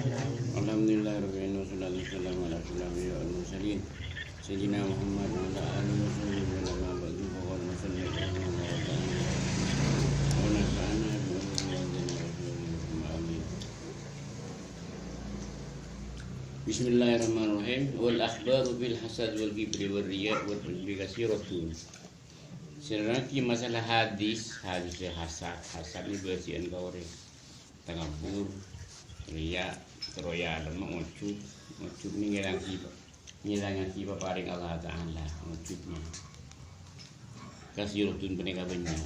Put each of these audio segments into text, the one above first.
Alhamdulillahirabbil alamin wassalamu ala asyrofil mursalin sayyidina Muhammad wa ala alihi wasallam wa ala ba'du wa sallallahu wa nafa'ana Bismillahirrahmanirrahim. Wal akhbaru bil hasad wal kibri wal riya wal ujbi kasiratun. Seraki masalah hadis hasad ni bersian kaure tangabur riya royal ngucup ni ngilang kiba paring Allah Ta'ala ngucupnya kasiratun penega banyak.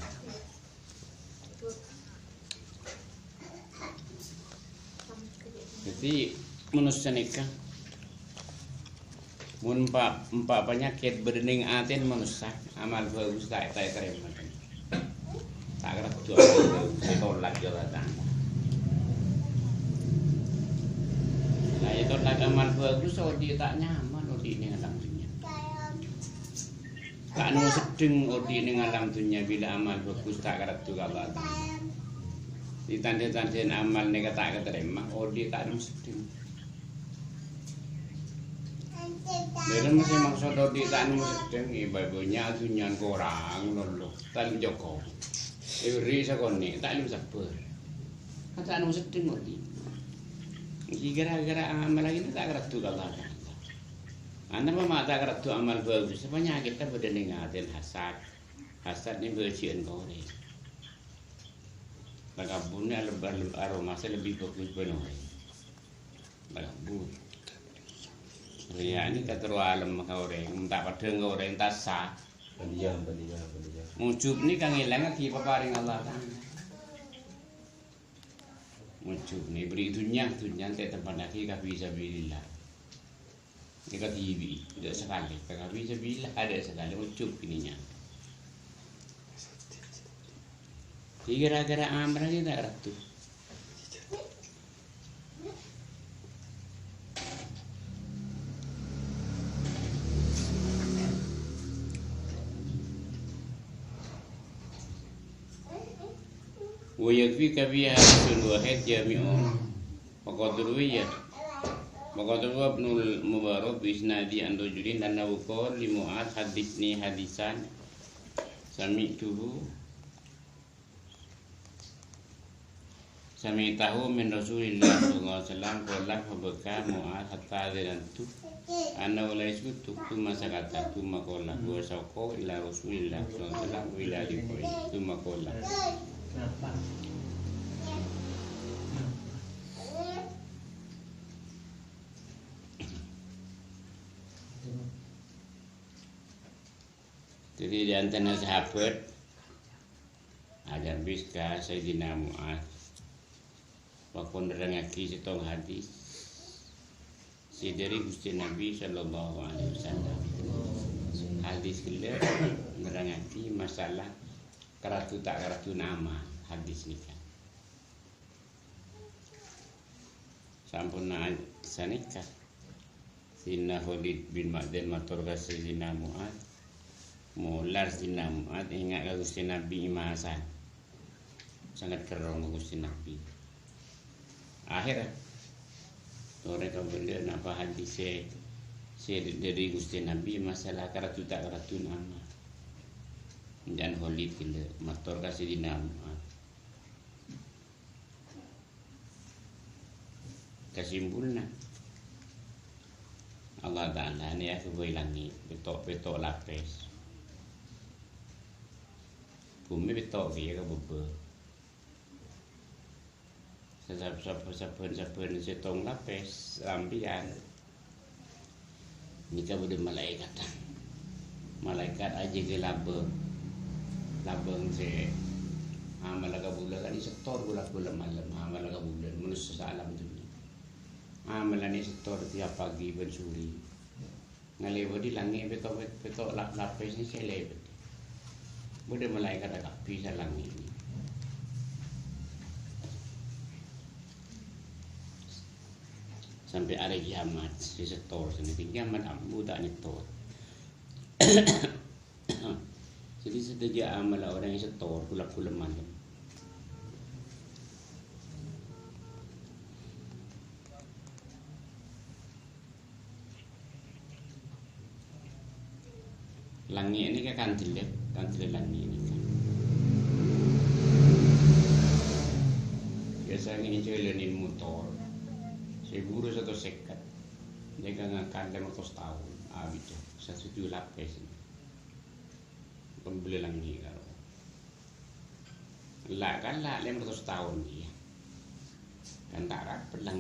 Jadi manusia nikah mun empat penyakit berdening aten manusia amal bagus tak terima tak kira tu tolak jabatan nah itu tak amal bagus odi tak nyaman odi ning alam dunia tak nu sedeng odi ning alam dunia bila amal bagus tak kira tu Allah ditanda-tanda amal ning tak keterima odi tak nu sedeng. Dalam masih maksud di tanu sedeng ibu-ibunya dunyan korang lolo tan Joko. Iri sakone tak lu sabar. Kata anu sedeng odi. Iki gara-gara amal lagi tak keratu Allah. Anda mah tak keratu amal bagus. Sebenarnya kita berdening aten hasad. Hasad ni bercian kore. Bagabunnya lebar aroma lebih bagus benar. Bagabun. Ya ini kata alam orang tak pada orang tak sah. Pendiam. Muncub ni kang ilang ki paparing Allah Ta'ala. Muncub ni beri dunia tak tempat lagi ka bisa billah. Ni ka TV tidak sekali ka bisa billah ada sekali muncub ininya. Gara-gara amal ni tak ratu. ويكفيك فيها حديث واحد جامع وقد روي ابن المبارك بإسناد عن رجل أنه قال لمعاذ حدثني حديثا سمعته من رسول الله صلى الله عليه وسلم قال فبكى معاذ حتى ظننت أنه لا يسكت ثم سكت ثم قال وساق إلى رسول الله صلى الله عليه وسلم إلى ذكره ثم قال Jadi di antara sahabat ada biska Sayyidina Mu'ad wakon nerangaki setong hadis si dari Gusti Nabi sallallahu alaihi wasallam. Hadis gila nerangaki masalah karatu tak karatu nama hadis nikah. Sampun sanikah Sina Khalid bin Ma'dan matur ka Sayyidina Mu'ad mular Sayyidina Mu'ad ingat ka Gusti Nabi Imasan sangat kerong Gusti Nabi akhir sore kabel napa hadis dari Gusti Nabi masalah karatu tak karatu nama dan Khalid kila matur kasih dinam kasimpulna Allah Ta'ala ni aku boleh langit betok lapis bumi betok dia ke bebe saben setong lapis rambian ni ka bude malaikat aja ke labang se amal ka bulan kan setor bulan malam amal ka bulan manusia salam dunia amal ni setor tiap pagi bersuri ngalewo di langit betok lapis ni selebet bude malaikat agak bisa langit ni sampai hari kiamat si setor sini kiamat ambu tak nyetor. Jadi sejak amal orang yang setor kulak-kulak malam Langi ini kan kantil langi ini kan. Biasanya ini jalanin motor. Seguro satu sekat. Dia kan ngakan 500 tahun. Abis itu 178 sih. Pembeli langi kalau. Lah kan lah 500 tahun dia. Kan tak rapat lang